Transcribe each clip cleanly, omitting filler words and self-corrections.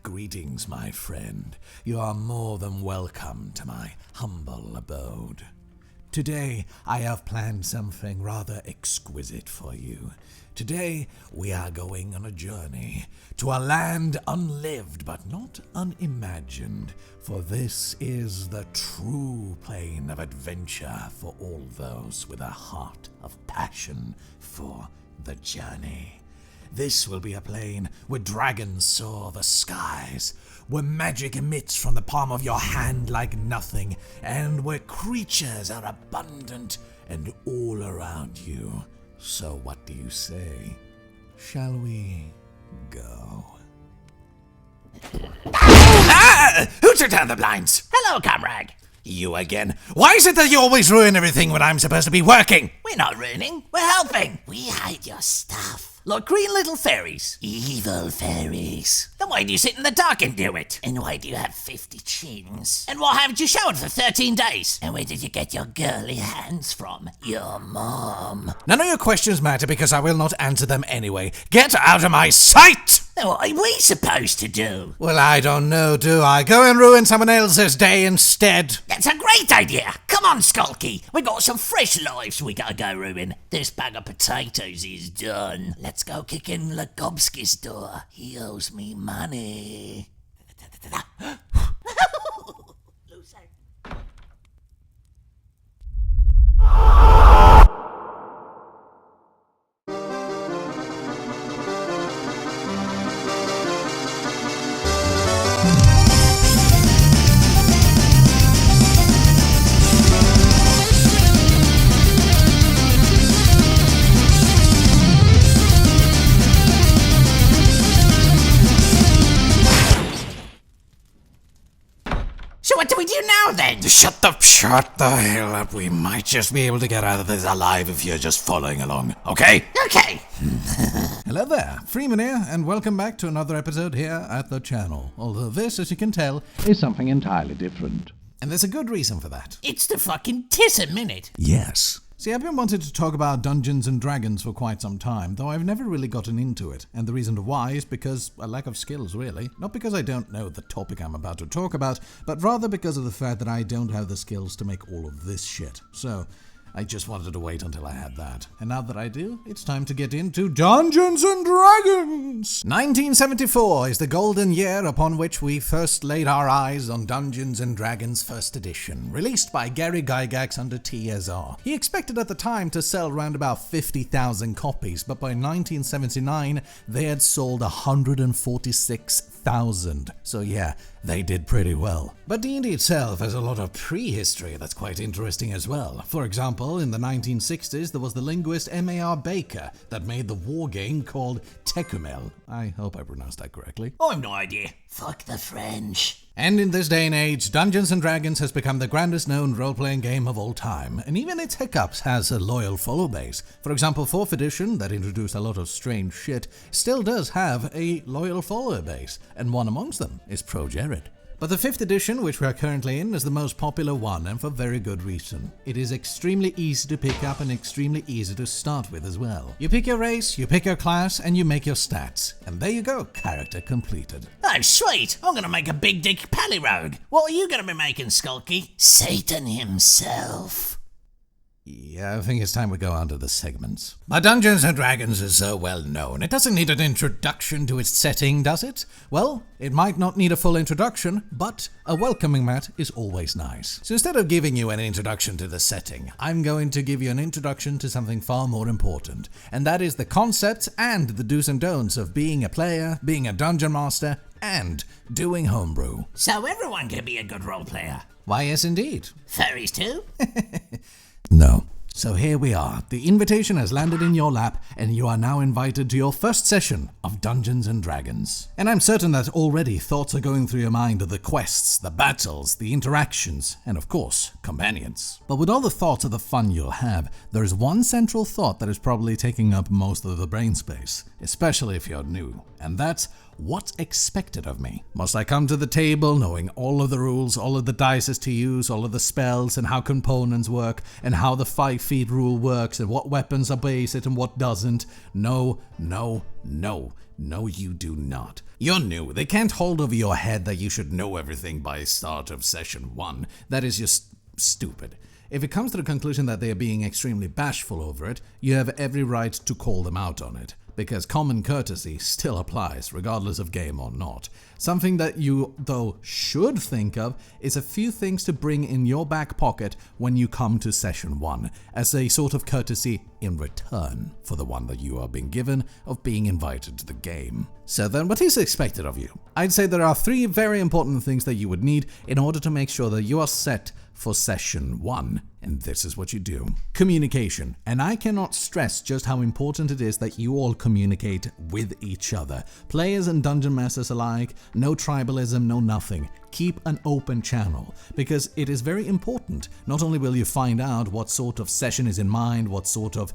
Greetings, my friend. You are more than welcome to my humble abode. Today, I have planned something rather exquisite for you. Today, we are going on a journey to a land unlived but not unimagined, for this is the true plane of adventure for all those with a heart of passion for the journey. This will be a plane where dragons soar the skies, where magic emits from the palm of your hand like nothing, and where creatures are abundant and all around you. So what do you say? Shall we go? Who took down the blinds? Hello, comrade. You again. Why is it that you always ruin everything when I'm supposed to be working? We're not ruining, we're helping. We hide your stuff. Like green little fairies. Evil fairies. Then why do you sit in the dark and do it? And why do you have 50 chins? And why haven't you showered for 13 days? And where did you get your girly hands from? Your mom. None of your questions matter because I will not answer them anyway. Get out of my sight! Then what are we supposed to do? Well, I don't know, do I? Go and ruin someone else's day instead. That's a great idea. Come on, Skulky. We got some fresh lives we gotta go ruin. This bag of potatoes is done. Let's go kick in Legobski's door. He owes me money. Loser. So what do we do now then? Shut the hell up. We might just be able to get out of this alive if you're just following along, okay? Okay. Hello there, Freeman here, and welcome back to another episode here at the channel. Although this, as you can tell, is something entirely different. And there's a good reason for that. It's the fucking Tissa minute. Yes. See, I've been wanting to talk about Dungeons and Dragons for quite some time, though I've never really gotten into it. And the reason why is because a lack of skills, really. Not because I don't know the topic I'm about to talk about, but rather because of the fact that I don't have the skills to make all of this shit. So, I just wanted to wait until I had that. And now that I do, it's time to get into Dungeons and Dragons! 1974 is the golden year upon which we first laid our eyes on Dungeons and Dragons First Edition, released by Gary Gygax under TSR. He expected at the time to sell around about 50,000 copies, but by 1979, they had sold 146,000. So yeah, they did pretty well. But D&D itself has a lot of prehistory that's quite interesting as well. For example, in the 1960s, there was the linguist M.A.R. Baker that made the war game called Tecumel. I hope I pronounced that correctly. I've no idea. Fuck the French. And in this day and age, Dungeons & Dragons has become the grandest known role-playing game of all time, and even its hiccups has a loyal follow base. For example, 4th edition, that introduced a lot of strange shit, still does have a loyal follower base, and one amongst them is Pro Jared. But the 5th edition, which we are currently in, is the most popular one, and for very good reason. It is extremely easy to pick up and extremely easy to start with as well. You pick your race, you pick your class, and you make your stats. And there you go, character completed. Oh, sweet. I'm gonna make a big dick pally rogue. What are you gonna be making, Skulky? Satan himself. Yeah, I think it's time we go on to the segments. But Dungeons & Dragons is so well known, it doesn't need an introduction to its setting, does it? Well, it might not need a full introduction, but a welcoming mat is always nice. So instead of giving you an introduction to the setting, I'm going to give you an introduction to something far more important, and that is the concepts and the do's and don'ts of being a player, being a dungeon master, and doing homebrew. So everyone can be a good role player. Why, yes indeed. Furries too? No. So here we are. The invitation has landed in your lap, and you are now invited to your first session of Dungeons & Dragons. And I'm certain that already thoughts are going through your mind of the quests, the battles, the interactions, and of course, companions. But with all the thoughts of the fun you'll have, there is one central thought that is probably taking up most of the brain space, especially if you're new, and that's what's expected of me. Must I come to the table knowing all of the rules, all of the dice to use, all of the spells, and how components work, and how the 5 feat rule works and what weapons obey it and what doesn't. No, no, no. No, you do not. You're new. They can't hold over your head that you should know everything by start of session 1. That is just stupid. If it comes to the conclusion that they are being extremely bashful over it, you have every right to call them out on it, because common courtesy still applies, regardless of game or not. Something that you, though, should think of is a few things to bring in your back pocket when you come to session 1, as a sort of courtesy in return for the one that you are being given of being invited to the game. So then, what is expected of you? I'd say there are 3 very important things that you would need in order to make sure that you are set for session 1, and this is what you do. Communication, and I cannot stress just how important it is that you all communicate with each other. Players and dungeon masters alike, no tribalism, no nothing. Keep an open channel, because it is very important. Not only will you find out what sort of session is in mind, what sort of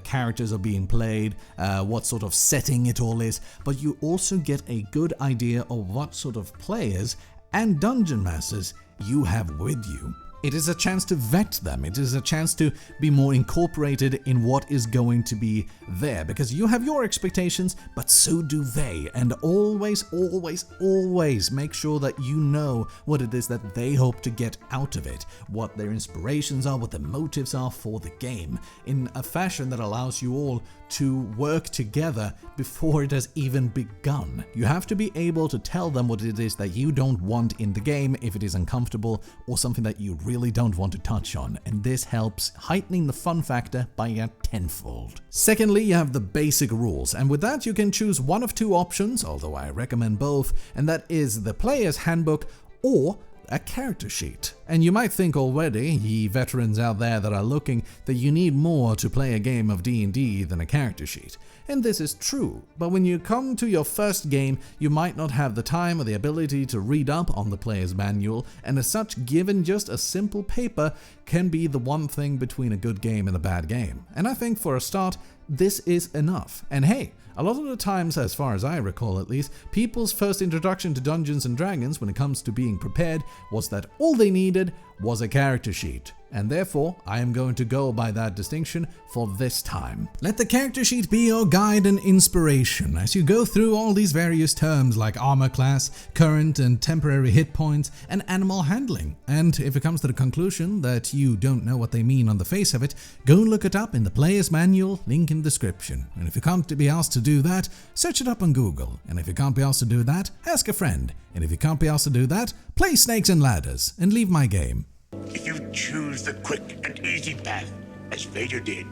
characters are being played, what sort of setting it all is, but you also get a good idea of what sort of players and dungeon masters you have with you. It is a chance to vet them. It is a chance to be more incorporated in what is going to be there, because you have your expectations, but so do they. And always, always, always make sure that you know what it is that they hope to get out of it, what their inspirations are, what their motives are for the game, in a fashion that allows you all to work together before it has even begun. You have to be able to tell them what it is that you don't want in the game if it is uncomfortable or something that you really don't want to touch on, and this helps heightening the fun factor by a tenfold. Secondly, you have the basic rules, and with that you can choose one of 2 options, although I recommend both, and that is the player's handbook or a character sheet. And you might think already, ye veterans out there that are looking, that you need more to play a game of D&D than a character sheet. And this is true, but when you come to your first game, you might not have the time or the ability to read up on the player's manual, and as such, given just a simple paper can be the one thing between a good game and a bad game. And I think for a start, this is enough. And hey, a lot of the times, as far as I recall at least, people's first introduction to Dungeons & Dragons when it comes to being prepared was that all they needed was a character sheet. And therefore, I am going to go by that distinction for this time. Let the character sheet be your guide and inspiration as you go through all these various terms like armor class, current and temporary hit points, and animal handling. And if it comes to the conclusion that you don't know what they mean on the face of it, go look it up in the player's manual, link in description. And if you can't be asked to do that, search it up on Google. And if you can't be asked to do that, ask a friend. And if you can't be asked to do that, play Snakes and Ladders and leave my game. If you choose the quick and easy path, as Vader did,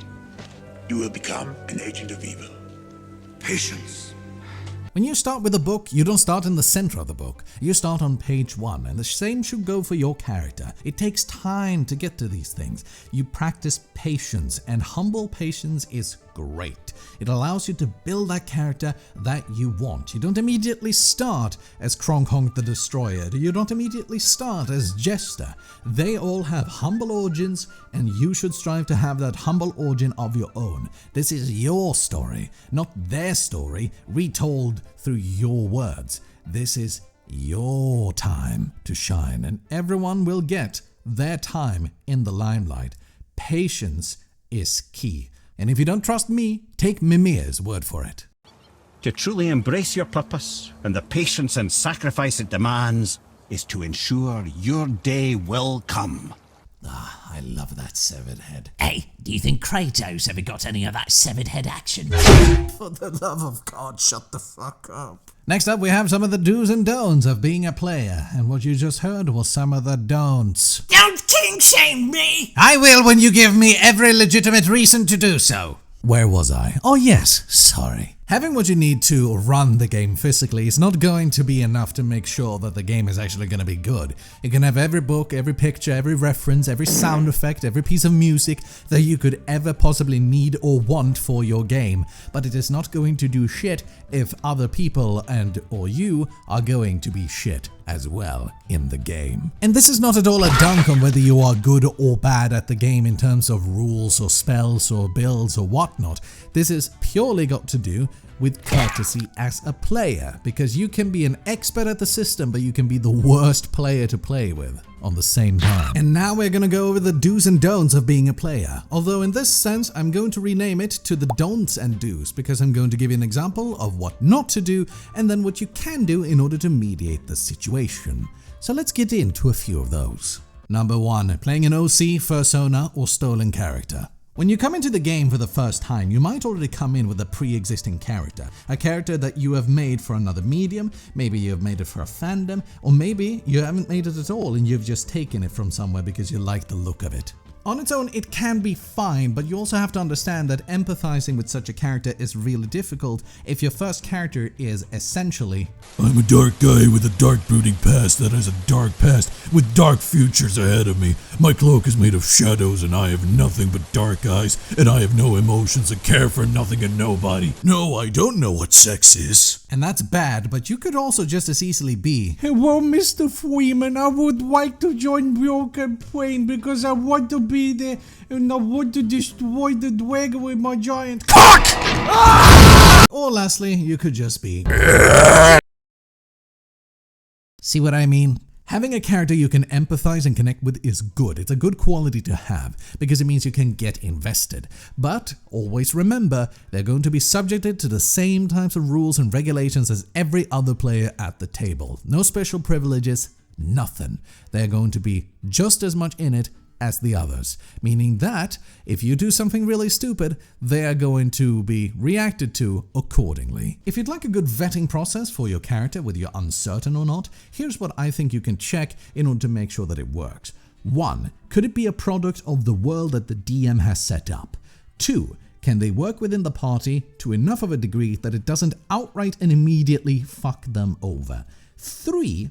you will become an agent of evil. Patience. When you start with a book, you don't start in the center of the book. You start on page 1, and the same should go for your character. It takes time to get to these things. You practice patience, and humble patience is great. It allows you to build that character that you want. You don't immediately start as Kronkhonk the Destroyer. You don't immediately start as Jester. They all have humble origins, and you should strive to have that humble origin of your own. This is your story, not their story, retold through your words. This is your time to shine, and everyone will get their time in the limelight. Patience is key. And if you don't trust me, take Mimir's word for it. To truly embrace your purpose and the patience and sacrifice it demands is to ensure your day will come. Ah, I love that severed head. Hey, do you think Kratos ever got any of that severed head action? For the love of God, shut the fuck up. Next up, we have some of the do's and don'ts of being a player, and what you just heard was some of the don'ts. Don't king shame me! I will when you give me every legitimate reason to do so. Where was I? Oh yes, sorry. Having what you need to run the game physically is not going to be enough to make sure that the game is actually going to be good. You can have every book, every picture, every reference, every sound effect, every piece of music that you could ever possibly need or want for your game, but it is not going to do shit if other people and or you are going to be shit as well in the game. And this is not at all a dunk on whether you are good or bad at the game in terms of rules or spells or builds or whatnot. This is purely got to do with courtesy as a player, because you can be an expert at the system, but you can be the worst player to play with. on the same time. And now we're gonna go over the do's and don'ts of being a player. Although in this sense, I'm going to rename it to the don'ts and do's, because I'm going to give you an example of what not to do and then what you can do in order to mediate the situation. So let's get into a few of those. Number 1, playing an OC, persona, or stolen character. When you come into the game for the first time, you might already come in with a pre-existing character. A character that you have made for another medium, maybe you have made it for a fandom, or maybe you haven't made it at all and you've just taken it from somewhere because you like the look of it. On its own, it can be fine, but you also have to understand that empathizing with such a character is really difficult if your first character is essentially, I'm a dark guy with a dark brooding past that has a dark past with dark futures ahead of me. My cloak is made of shadows and I have nothing but dark eyes and I have no emotions and care for nothing and nobody. No, I don't know what sex is. and that's bad, but you could also just as easily be, Well, Mr. Freeman, I would like to join your campaign because I want to be there and I want to destroy the dragon with my giant cock! or lastly, you could just be. See what I mean? Having a character you can empathize and connect with is good. It's a good quality to have because it means you can get invested. But always remember, they're going to be subjected to the same types of rules and regulations as every other player at the table. No special privileges, nothing. They're going to be just as much in it as the others, meaning that if you do something really stupid, they are going to be reacted to accordingly. If you'd like a good vetting process for your character, whether you're uncertain or not, here's what I think you can check in order to make sure that it works. 1. Could it be a product of the world that the DM has set up? 2. Can they work within the party to enough of a degree that it doesn't outright and immediately fuck them over? 3.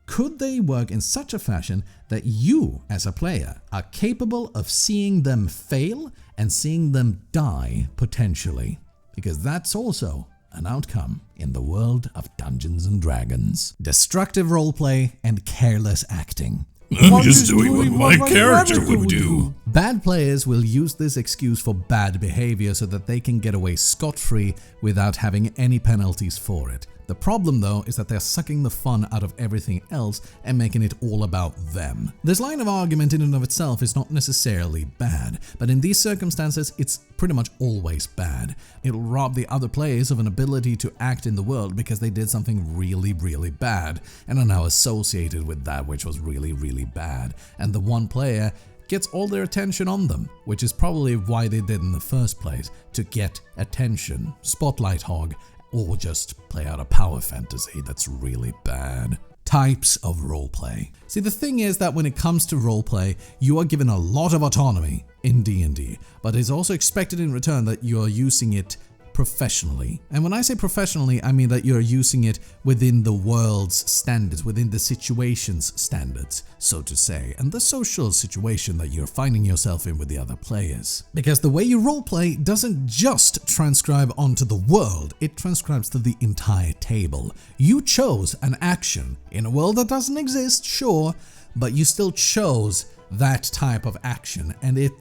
Could they work in such a fashion that you, as a player, are capable of seeing them fail and seeing them die, potentially? Because that's also an outcome in the world of Dungeons & Dragons. Destructive roleplay and careless acting. I'm just doing what my character would do. Bad players will use this excuse for bad behavior so that they can get away scot-free without having any penalties for it. The problem though is that they're sucking the fun out of everything else and making it all about them. This line of argument in and of itself is not necessarily bad, but in these circumstances it's pretty much always bad. It'll rob the other players of an ability to act in the world because they did something really, really bad and are now associated with that which was really, really bad. And the one player gets all their attention on them, which is probably why they did in the first place, to get attention, spotlight hog, or just play out a power fantasy that's really bad. Types of roleplay. See, the thing is that when it comes to roleplay, you are given a lot of autonomy in D&D, but it's also expected in return that you are using it professionally. And when I say professionally, I mean that you're using it within the world's standards, within the situation's standards, so to say, and the social situation that you're finding yourself in with the other players. Because the way you roleplay doesn't just transcribe onto the world, it transcribes to the entire table. You chose an action in a world that doesn't exist, sure, but you still chose that type of action, and it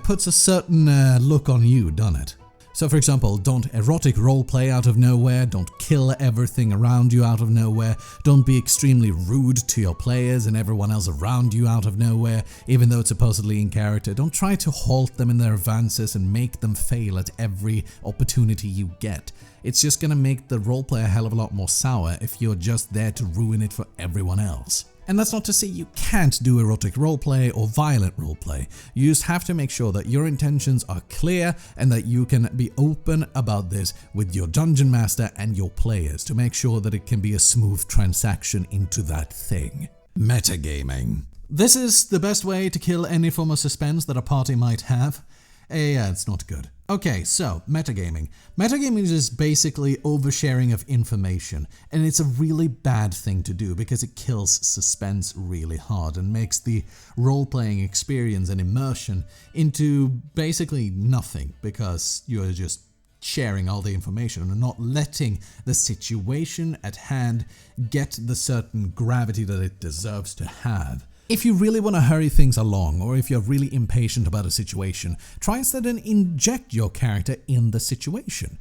puts a certain look on you, doesn't it? So for example, don't erotic roleplay out of nowhere, don't kill everything around you out of nowhere, don't be extremely rude to your players and everyone else around you out of nowhere, even though it's supposedly in character. Don't try to halt them in their advances and make them fail at every opportunity you get. It's just gonna make the roleplay a hell of a lot more sour if you're just there to ruin it for everyone else. And that's not to say you can't do erotic roleplay or violent roleplay. You just have to make sure that your intentions are clear and that you can be open about this with your dungeon master and your players to make sure that it can be a smooth transaction into that thing. Metagaming. This is the best way to kill any form of suspense that a party might have. Yeah, it's not good. Okay, so metagaming. Metagaming is basically oversharing of information, and it's a really bad thing to do because it kills suspense really hard and makes the role-playing experience and immersion into basically nothing because you're just sharing all the information and not letting the situation at hand get the certain gravity that it deserves to have. If you really want to hurry things along, or if you're really impatient about a situation, try instead and inject your character in the situation.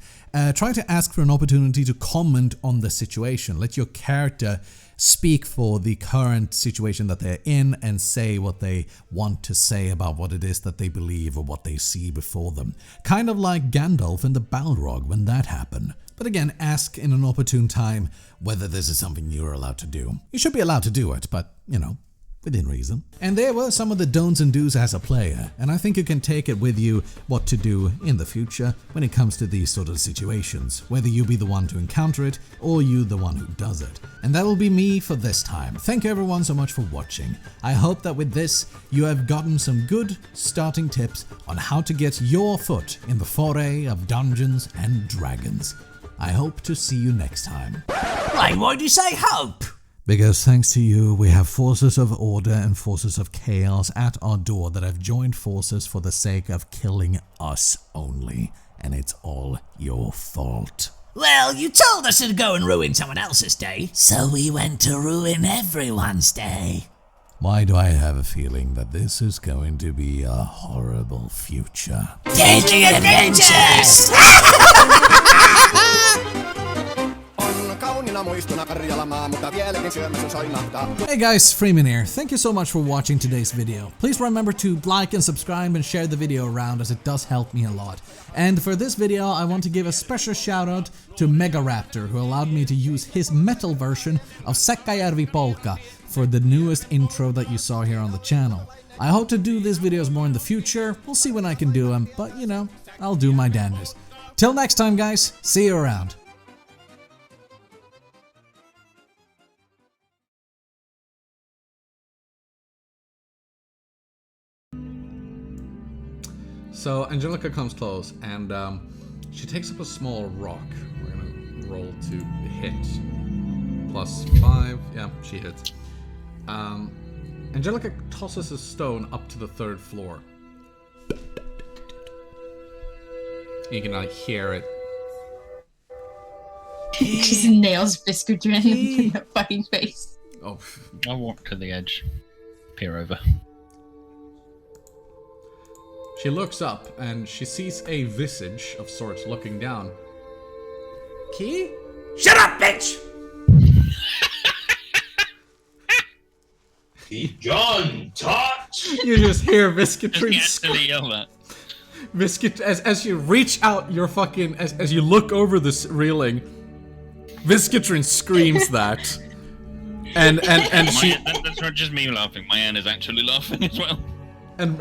Try to ask for an opportunity to comment on the situation. Let your character speak for the current situation that they're in and say what they want to say about what it is that they believe or what they see before them. Kind of like Gandalf in the Balrog when that happened. But again, ask in an opportune time whether this is something you're allowed to do. You should be allowed to do it, but, within reason. And there were some of the don'ts and do's as a player, and I think you can take it with you what to do in the future when it comes to these sort of situations, whether you be the one to encounter it or you the one who does it. And that will be me for this time. Thank you everyone so much for watching. I hope that with this you have gotten some good starting tips on how to get your foot in the foray of Dungeons and Dragons. I hope to see you next time. Right, why do you say hope? Because thanks to you, we have forces of order and forces of chaos at our door that have joined forces for the sake of killing us only. And it's all your fault. Well, you told us to go and ruin someone else's day. So we went to ruin everyone's day. Why do I have a feeling that this is going to be a horrible future? Deadly Adventures! Hey guys, Freeman here. Thank you so much for watching today's video. Please remember to like and subscribe and share the video around, as it does help me a lot. And for this video, I want to give a special shout out to Megaraptor, who allowed me to use his metal version of Säkkijärven polkka for the newest intro that you saw here on the channel. I hope to do these videos more in the future. We'll see when I can do them, but I'll do my damnedest. Till next time guys, see you around. So Angelica comes close and she takes up a small rock. We're gonna roll to hit. +5, yeah, she hits. Angelica tosses a stone up to the 3rd floor. You can hear it. Just nails biscuitry in that fucking face. Oh. I'll walk to the edge, peer over. She looks up and she sees a visage of sorts looking down. Key? Shut up, bitch! John Tot! You just hear Biscuitry Yell that. Biscuit as you reach out your fucking as you look over this railing, Biscuitrin screams that. And she that's not just me laughing, my Anne is actually laughing as well. And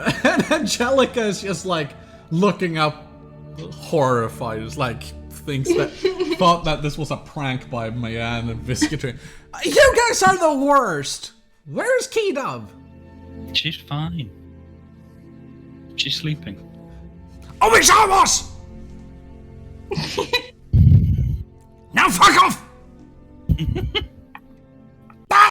Angelica is just like looking up horrified, is like thinks that thought that this was a prank by Mayanne and Biscuitry. You guys are the worst! Where's Key Dove? She's fine. She's sleeping. Oh, it's almost! Now fuck off!